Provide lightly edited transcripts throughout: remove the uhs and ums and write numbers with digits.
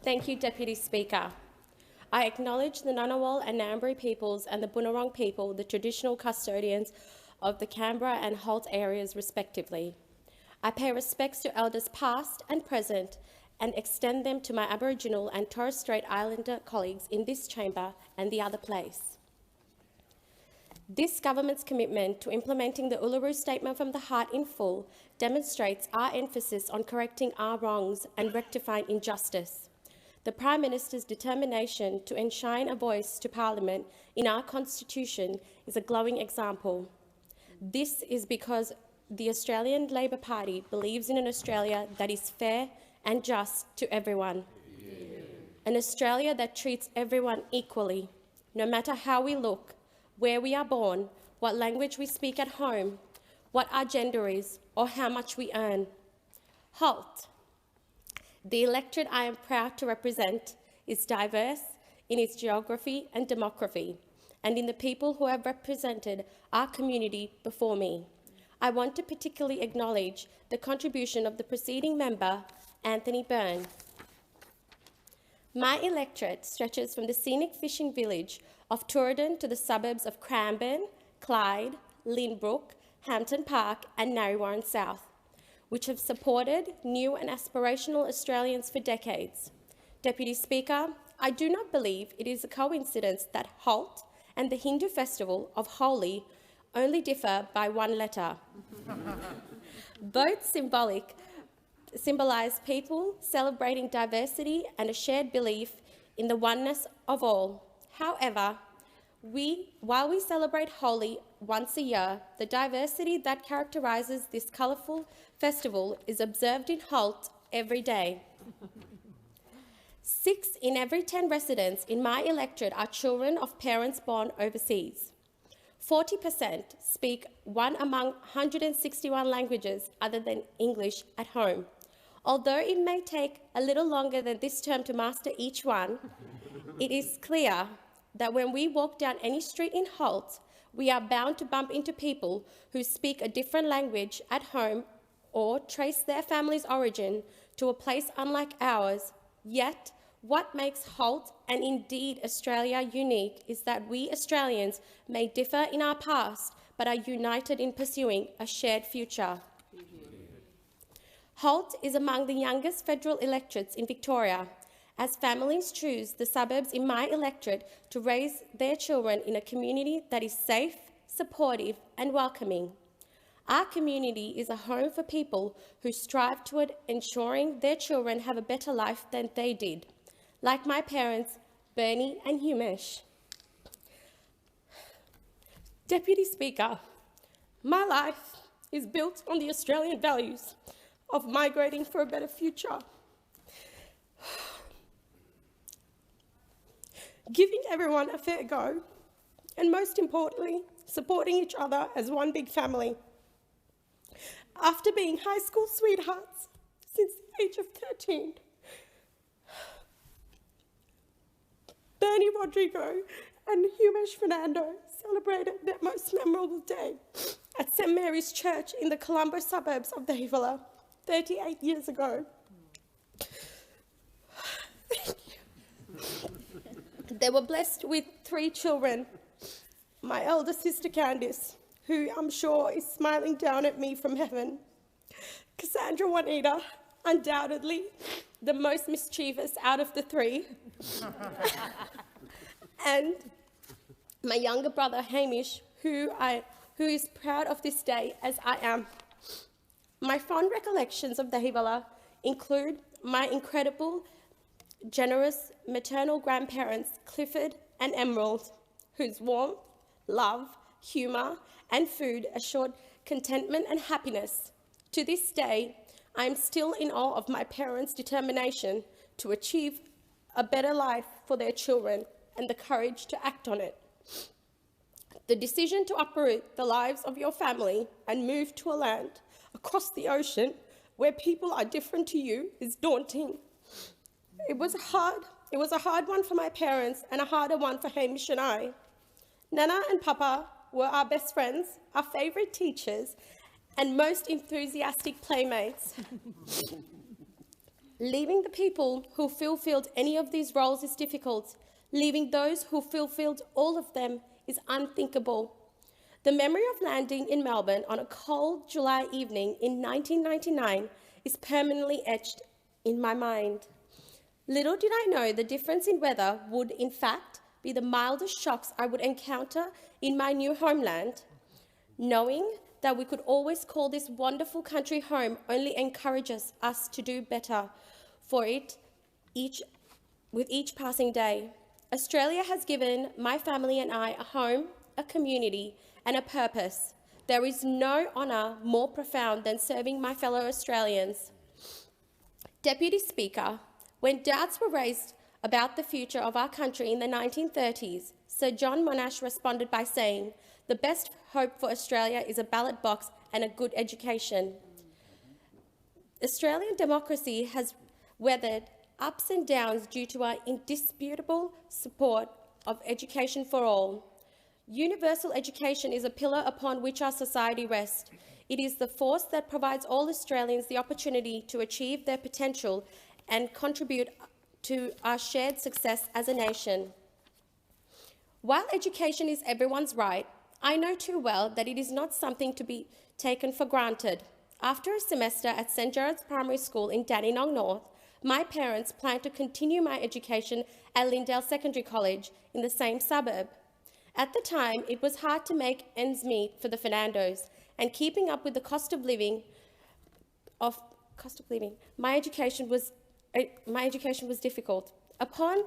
Thank you, Deputy Speaker. I acknowledge the Ngunnawal and Ngambri peoples and the Bunurong people, the traditional custodians of the Canberra and Holt areas respectively. I pay respects to elders past and present and extend them to my Aboriginal and Torres Strait Islander colleagues in this chamber and the other place. This government's commitment to implementing the Uluru Statement from the Heart in full demonstrates our emphasis on correcting our wrongs and rectifying injustice. The Prime Minister's determination to enshrine a voice to Parliament in our Constitution is a glowing example. This is because the Australian Labor Party believes in an Australia that is fair and just to everyone. An Australia that treats everyone equally, no matter how we look, where we are born, what language we speak at home, what our gender is, or how much we earn. Halt. The electorate I am proud to represent is diverse in its geography and demography, and in the people who have represented our community before me. I want to particularly acknowledge the contribution of the preceding member, Anthony Byrne. My electorate stretches from the scenic fishing village of Tooradin to the suburbs of Cranbourne, Clyde, Lynbrook, Hampton Park and Narrewarren South, which have supported new and aspirational Australians for decades. Deputy Speaker, I do not believe it is a coincidence that Holt and the Hindu festival of Holi only differ by one letter. Both symbolise people celebrating diversity and a shared belief in the oneness of all. However, while we celebrate Holi once a year, the diversity that characterises this colourful festival is observed in Holt every day. 6 in every 10 residents in my electorate are children of parents born overseas. 40% speak one among 161 languages other than English at home. Although it may take a little longer than this term to master each one, it is clear that when we walk down any street in Holt, we are bound to bump into people who speak a different language at home or trace their family's origin to a place unlike ours. Yet, what makes Holt and indeed Australia unique is that we Australians may differ in our past, but are united in pursuing a shared future. Holt is among the youngest federal electorates in Victoria, as families choose the suburbs in my electorate to raise their children in a community that is safe, supportive and welcoming. Our community is a home for people who strive toward ensuring their children have a better life than they did, like my parents, Bernie and Humesh. Deputy Speaker, my life is built on the Australian values of migrating for a better future, giving everyone a fair go, and most importantly, supporting each other as one big family. After being high school sweethearts since the age of 13, Bernie Rodrigo and Humesh Fernando celebrated their most memorable day at St Mary's Church in the Colombo suburbs of Davila 38 years ago. Thank you. They were blessed with 3 children. My elder sister Candice, who I'm sure is smiling down at me from heaven. Cassandra Juanita, undoubtedly the most mischievous out of the 3. And my younger brother Hamish, who is proud of this day as I am. My fond recollections of Davila include my incredible, generous maternal grandparents, Clifford and Emerald, whose warmth, love, humour and food assured contentment and happiness. To this day, I am still in awe of my parents' determination to achieve a better life for their children and the courage to act on it. The decision to uproot the lives of your family and move to a land across the ocean where people are different to you is daunting. It was a hard one for my parents and a harder one for Hamish and I. Nana and Papa were our best friends, our favourite teachers, and most enthusiastic playmates. Leaving the people who fulfilled any of these roles is difficult. Leaving those who fulfilled all of them is unthinkable. The memory of landing in Melbourne on a cold July evening in 1999 is permanently etched in my mind. Little did I know the difference in weather would, in fact, be the mildest shocks I would encounter in my new homeland. Knowing that we could always call this wonderful country home only encourages us to do better for it with each passing day. Australia has given my family and I a home, a community, and a purpose. There is no honour more profound than serving my fellow Australians. Deputy Speaker, when doubts were raised about the future of our country in the 1930s, Sir John Monash responded by saying, "The best hope for Australia is a ballot box and a good education." Australian democracy has weathered ups and downs due to our indisputable support of education for all. Universal education is a pillar upon which our society rests. It is the force that provides all Australians the opportunity to achieve their potential and contribute to our shared success as a nation. While education is everyone's right, I know too well that it is not something to be taken for granted. After a semester at St Gerard's Primary School in Dandenong North, my parents planned to continue my education at Lindale Secondary College in the same suburb. At the time, it was hard to make ends meet for the Fernandos, and keeping up with the cost of living, my education was difficult. Upon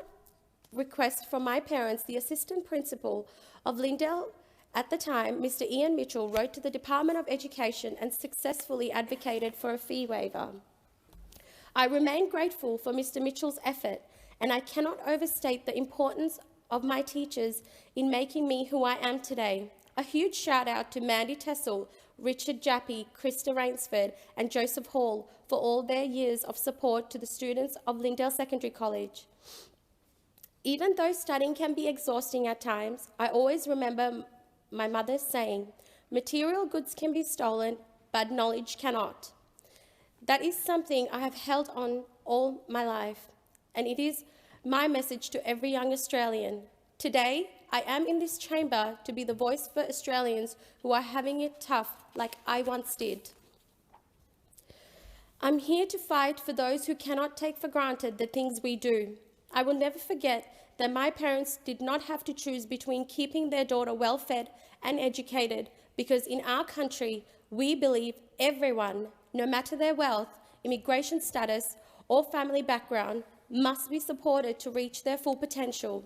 request from my parents, the assistant principal of Lindale at the time, Mr. Ian Mitchell, wrote to the Department of Education and successfully advocated for a fee waiver. I remain grateful for Mr. Mitchell's effort, and I cannot overstate the importance of my teachers in making me who I am today. A huge shout out to Mandy Tessel, Richard Jappy, Krista Rainsford and Joseph Hall for all their years of support to the students of Lindale Secondary College. Even though studying can be exhausting at times, I always remember my mother saying, "Material goods can be stolen, but knowledge cannot." That is something I have held on all my life, and it is my message to every young Australian. Today, I am in this chamber to be the voice for Australians who are having it tough like I once did. I'm here to fight for those who cannot take for granted the things we do. I will never forget that my parents did not have to choose between keeping their daughter well-fed and educated, because in our country, we believe everyone, no matter their wealth, immigration status, or family background, must be supported to reach their full potential.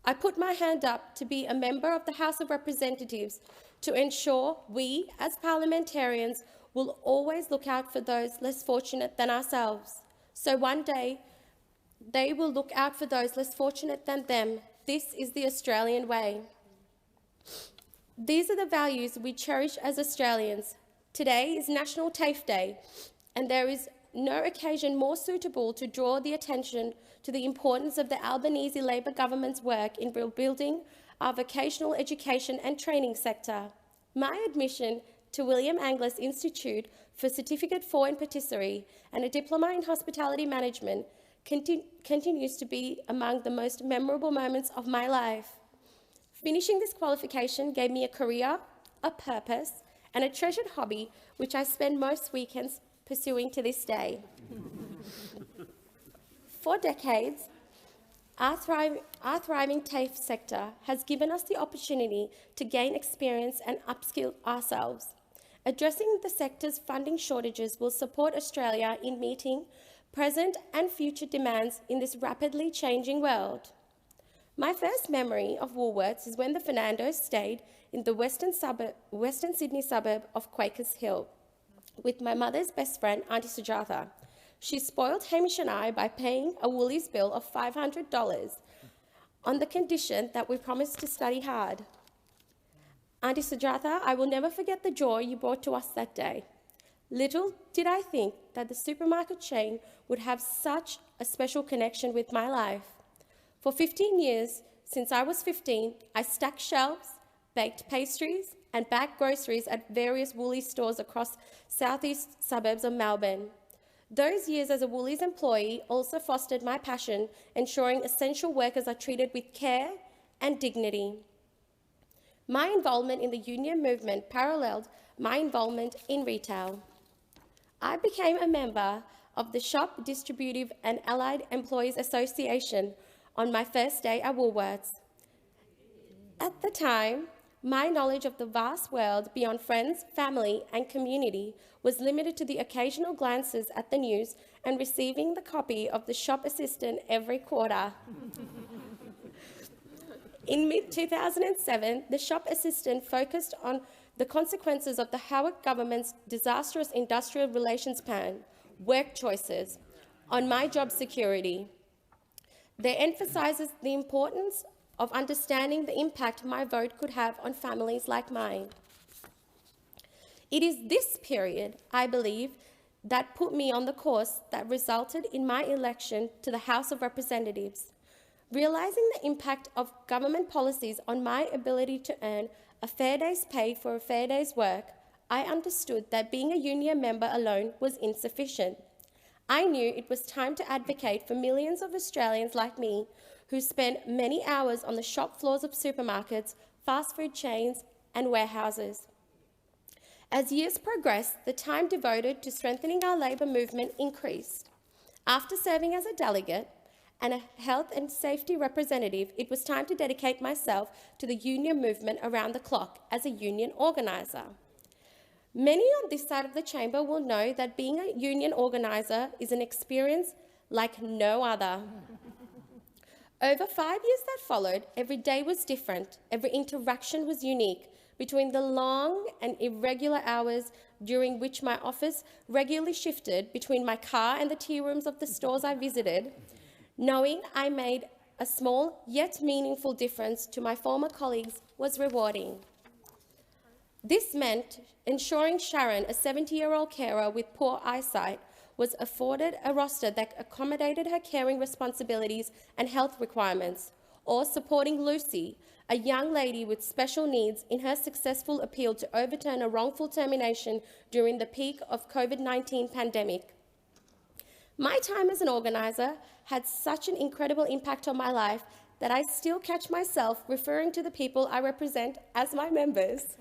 I put my hand up to be a member of the House of Representatives to ensure we, as parliamentarians, will always look out for those less fortunate than ourselves. So one day, they will look out for those less fortunate than them. This is the Australian way. These are the values we cherish as Australians. Today is National TAFE Day, and there is no occasion more suitable to draw the attention to the importance of the Albanese Labor government's work in rebuilding our vocational education and training sector. My admission to William Angliss Institute for Certificate 4 in Patisserie and a Diploma in Hospitality Management continues to be among the most memorable moments of my life. Finishing this qualification gave me a career, a purpose, and a treasured hobby which I spend most weekends pursuing to this day. For decades, our thriving TAFE sector has given us the opportunity to gain experience and upskill ourselves. Addressing the sector's funding shortages will support Australia in meeting present and future demands in this rapidly changing world. My first memory of Woolworths is when the Fernandos stayed in the Western Sydney suburb of Quakers Hill with my mother's best friend, Auntie Sujatha. She spoiled Hamish and I by paying a Woolies bill of $500 on the condition that we promised to study hard. Auntie Sujatha, I will never forget the joy you brought to us that day. Little did I think that the supermarket chain would have such a special connection with my life. For 15 years, since I was 15, I stacked shelves, baked pastries, and bagged groceries at various Woolies stores across southeast suburbs of Melbourne. Those years as a Woolies employee also fostered my passion, ensuring essential workers are treated with care and dignity. My involvement in the union movement paralleled my involvement in retail. I became a member of the Shop Distributive and Allied Employees Association on my first day at Woolworths. At the time, my knowledge of the vast world beyond friends, family, and community was limited to the occasional glances at the news and receiving the copy of the Shop Assistant every quarter. In mid-2007, the Shop Assistant focused on the consequences of the Howard government's disastrous industrial relations plan, work choices, on my job security. They emphasises the importance of understanding the impact my vote could have on families like mine. It is this period, I believe, that put me on the course that resulted in my election to the House of Representatives. Realising the impact of government policies on my ability to earn a fair day's pay for a fair day's work, I understood that being a union member alone was insufficient. I knew it was time to advocate for millions of Australians like me who spend many hours on the shop floors of supermarkets, fast food chains, and warehouses. As years progressed, the time devoted to strengthening our labour movement increased. After serving as a delegate and a health and safety representative, it was time to dedicate myself to the union movement around the clock as a union organiser. Many on this side of the chamber will know that being a union organiser is an experience like no other. Over 5 years that followed, every day was different, every interaction was unique. Between the long and irregular hours during which my office regularly shifted between my car and the tea rooms of the stores I visited, knowing I made a small yet meaningful difference to my former colleagues was rewarding. This meant ensuring Sharon, a 70-year-old carer with poor eyesight, was afforded a roster that accommodated her caring responsibilities and health requirements, or supporting Lucy, a young lady with special needs, in her successful appeal to overturn a wrongful termination during the peak of COVID-19 pandemic. My time as an organiser had such an incredible impact on my life that I still catch myself referring to the people I represent as my members.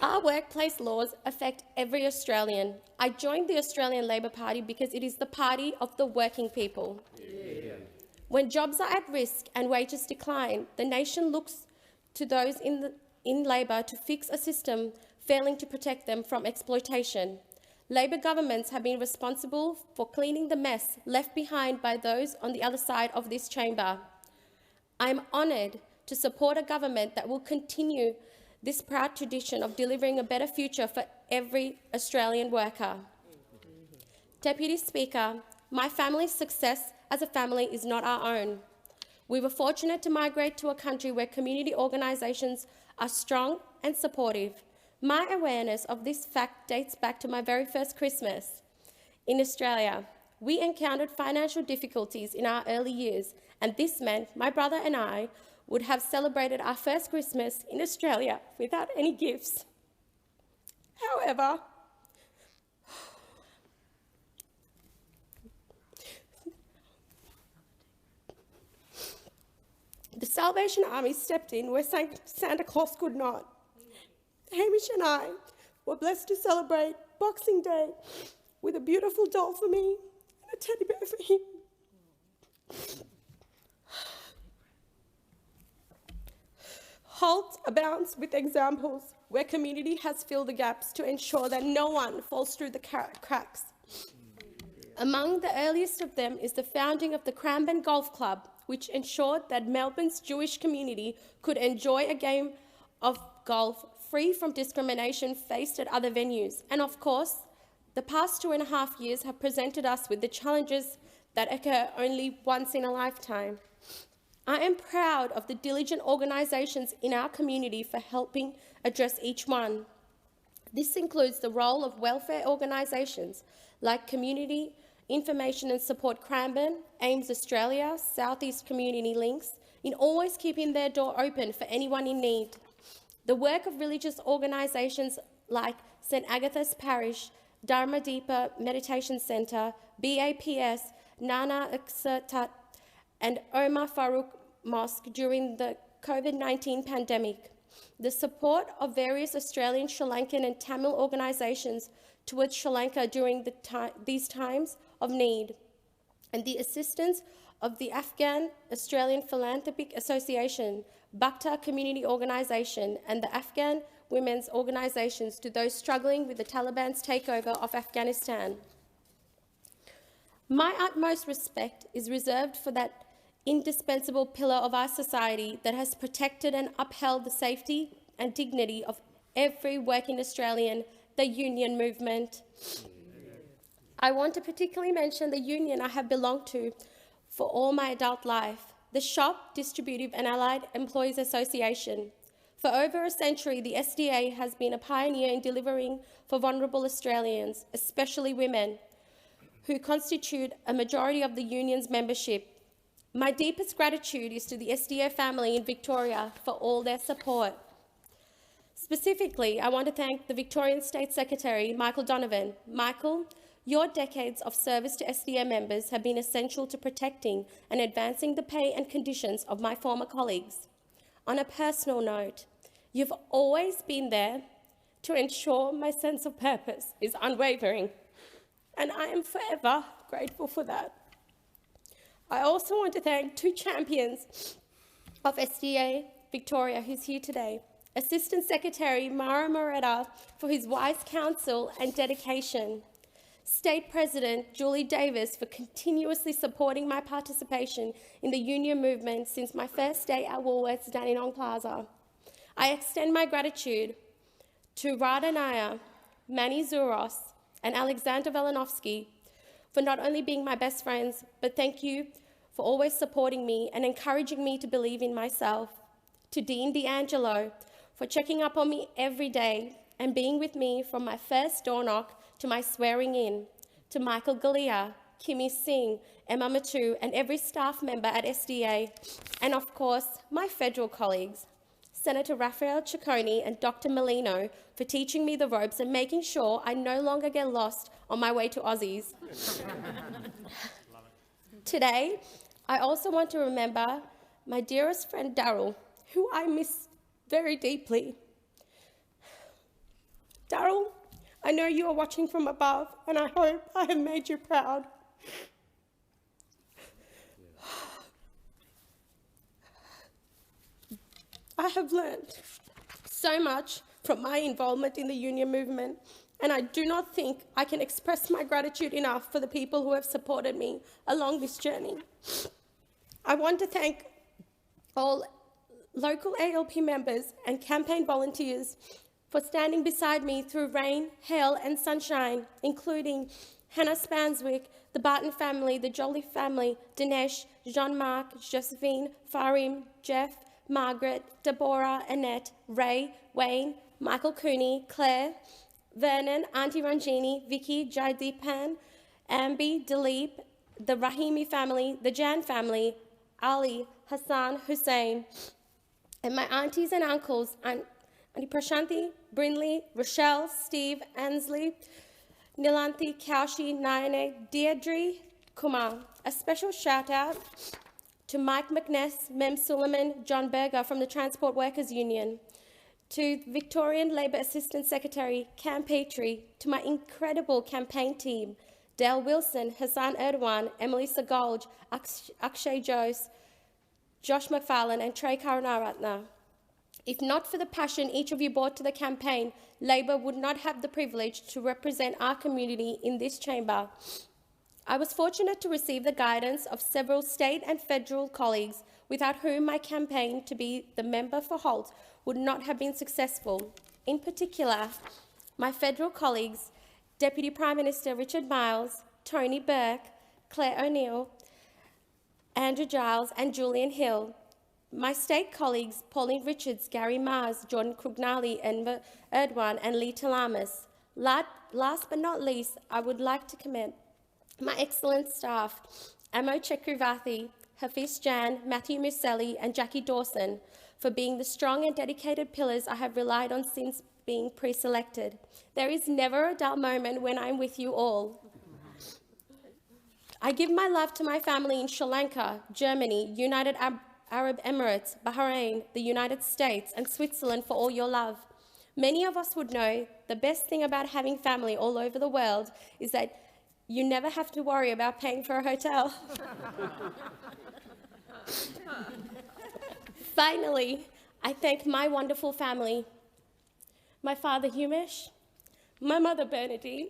Our workplace laws affect every Australian. I joined the Australian Labor Party because it is the party of the working people. Yeah. When jobs are at risk and wages decline, the nation looks to those in labour to fix a system failing to protect them from exploitation. Labor governments have been responsible for cleaning the mess left behind by those on the other side of this chamber. I am honoured to support a government that will continue this proud tradition of delivering a better future for every Australian worker. Deputy Speaker, my family's success as a family is not our own. We were fortunate to migrate to a country where community organisations are strong and supportive. My awareness of this fact dates back to my very first Christmas. In Australia, we encountered financial difficulties in our early years, and this meant my brother and I would have celebrated our first Christmas in Australia without any gifts. However, the Salvation Army stepped in where Santa Claus could not. Hamish and I were blessed to celebrate Boxing Day with a beautiful doll for me and a teddy bear for him. Holt abounds with examples where community has filled the gaps to ensure that no one falls through the cracks. Among the earliest of them is the founding of the Cranbourne Golf Club, which ensured that Melbourne's Jewish community could enjoy a game of golf free from discrimination faced at other venues. And of course, the past 2.5 years have presented us with the challenges that occur only once in a lifetime. I am proud of the diligent organisations in our community for helping address each one. This includes the role of welfare organisations like Community Information and Support Cranbourne, AIMS Australia, Southeast Community Links, in always keeping their door open for anyone in need. The work of religious organisations like St Agatha's Parish, Dharma Deepa Meditation Center, BAPS, Nana Aksatat, and Omar Farooq Mosque during the COVID-19 pandemic. The support of various Australian, Sri Lankan and Tamil organisations towards Sri Lanka during these times of need, and the assistance of the Afghan Australian Philanthropic Association, Bhakta Community Organisation, and the Afghan women's organisations to those struggling with the Taliban's takeover of Afghanistan. My utmost respect is reserved for that indispensable pillar of our society that has protected and upheld the safety and dignity of every working Australian, the union movement. I want to particularly mention the union I have belonged to for all my adult life, the Shop, Distributive and Allied Employees Association. For over a century, the SDA has been a pioneer in delivering for vulnerable Australians, especially women, who constitute a majority of the union's membership. My deepest gratitude is to the SDA family in Victoria for all their support. Specifically, I want to thank the Victorian State Secretary, Michael Donovan. Michael, your decades of service to SDA members have been essential to protecting and advancing the pay and conditions of my former colleagues. On a personal note, you've always been there to ensure my sense of purpose is unwavering, and I am forever grateful for that. I also want to thank two champions of SDA Victoria who's here today. Assistant Secretary Mara Moretta for his wise counsel and dedication. State President Julie Davis for continuously supporting my participation in the union movement since my first day at Woolworths Dandenong Plaza. I extend my gratitude to Radha Nair, Manny Zuros, and Alexander Velinovsky for not only being my best friends, but thank you for always supporting me and encouraging me to believe in myself. To Dean D'Angelo for checking up on me every day and being with me from my first door knock to my swearing in. To Michael Galea, Kimi Singh, Emma Matu, and every staff member at SDA, and of course, my federal colleagues, Senator Raphael Ciccone and Dr. Molino for teaching me the ropes and making sure I no longer get lost on my way to Aussies. Today, I also want to remember my dearest friend Daryl, who I miss very deeply. Daryl, I know you are watching from above, and I hope I have made you proud. I have learned so much from my involvement in the union movement, and I do not think I can express my gratitude enough for the people who have supported me along this journey. I want to thank all local ALP members and campaign volunteers for standing beside me through rain, hail and sunshine, including Hannah Spanswick, the Barton family, the Jolie family, Dinesh, Jean-Marc, Josephine, Farim, Jeff, Margaret, Deborah, Annette, Ray, Wayne, Michael Cooney, Claire, Vernon, Auntie Ranjini, Vicky, Jaideepan, Ambi, Dilip, the Rahimi family, the Jan family, Ali, Hassan, Hussein, and my aunties and uncles, Auntie Prashanti, Brinley, Rochelle, Steve, Ansley, Nilanthi, Kaushi, Nayane, Deirdre, Kumar. A special shout out to Mike McNess, Mem Suleiman, John Berger from the Transport Workers Union, to Victorian Labour Assistant Secretary Cam Petrie, to my incredible campaign team, Dale Wilson, Hassan Erdogan, Emily Sagolj, Akshay Jose, Josh McFarlane and Trey Karunaratna. If not for the passion each of you brought to the campaign, Labor would not have the privilege to represent our community in this chamber. I was fortunate to receive the guidance of several state and federal colleagues without whom my campaign to be the member for Holt would not have been successful. In particular, my federal colleagues, Deputy Prime Minister Richard Miles, Tony Burke, Claire O'Neill, Andrew Giles and Julian Hill. My state colleagues, Pauline Richards, Gary Mars, Jordan Krugnali, Enver Erdwan and Lee Talamas. Last but not least, I would like to commend my excellent staff, Amo Chakravarthi, Hafiz Jan, Matthew Muselli and Jackie Dawson for being the strong and dedicated pillars I have relied on since being pre-selected. There is never a dull moment when I'm with you all. I give my love to my family in Sri Lanka, Germany, United Arab Emirates, Bahrain, the United States, and Switzerland for all your love. Many of us would know the best thing about having family all over the world is that you never have to worry about paying for a hotel. Finally, I thank my wonderful family, my father Humesh, my mother Bernadine,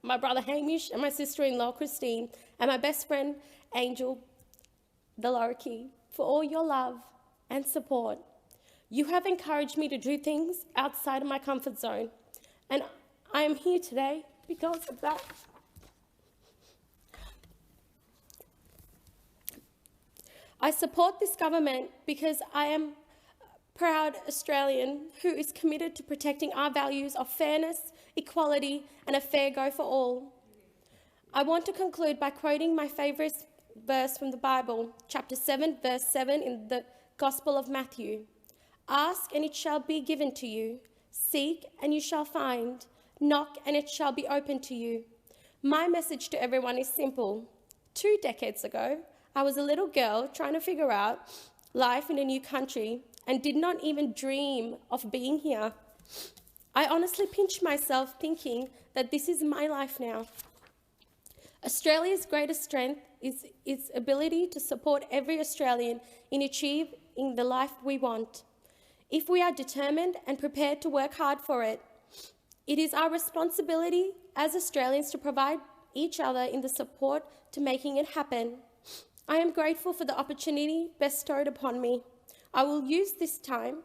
my brother Hamish, and my sister-in-law Christine, and my best friend Angel Deloraki, for all your love and support. You have encouraged me to do things outside of my comfort zone, and I am here today because of that. I support this government because I am a proud Australian who is committed to protecting our values of fairness, equality, and a fair go for all. I want to conclude by quoting my favourite verse from the Bible, chapter 7, verse 7 in the Gospel of Matthew. Ask and it shall be given to you. Seek and you shall find. Knock and it shall be opened to you. My message to everyone is simple. 2 decades ago, I was a little girl trying to figure out life in a new country and did not even dream of being here. I honestly pinched myself thinking that this is my life now. Australia's greatest strength is its ability to support every Australian in achieving the life we want. If we are determined and prepared to work hard for it, it is our responsibility as Australians to provide each other in the support to making it happen. I am grateful for the opportunity bestowed upon me. I will use this time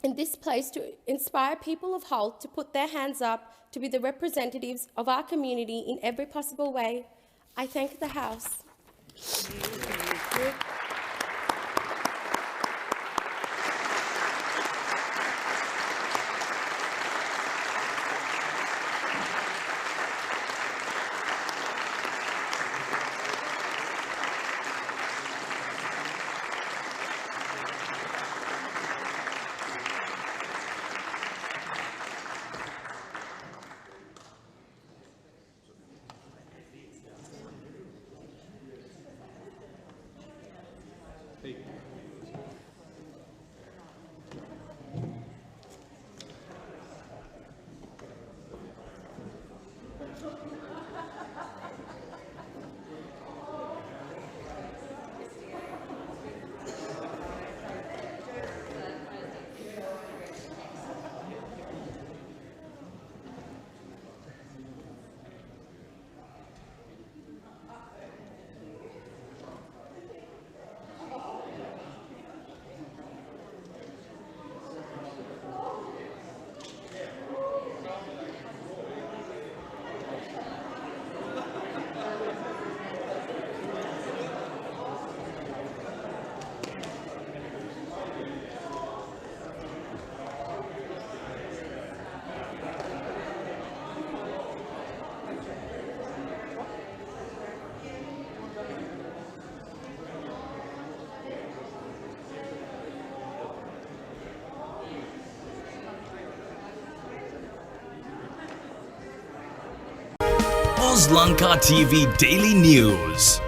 in this place to inspire people of Holt to put their hands up to be the representatives of our community in every possible way. I thank the House. Auslanka TV Daily News.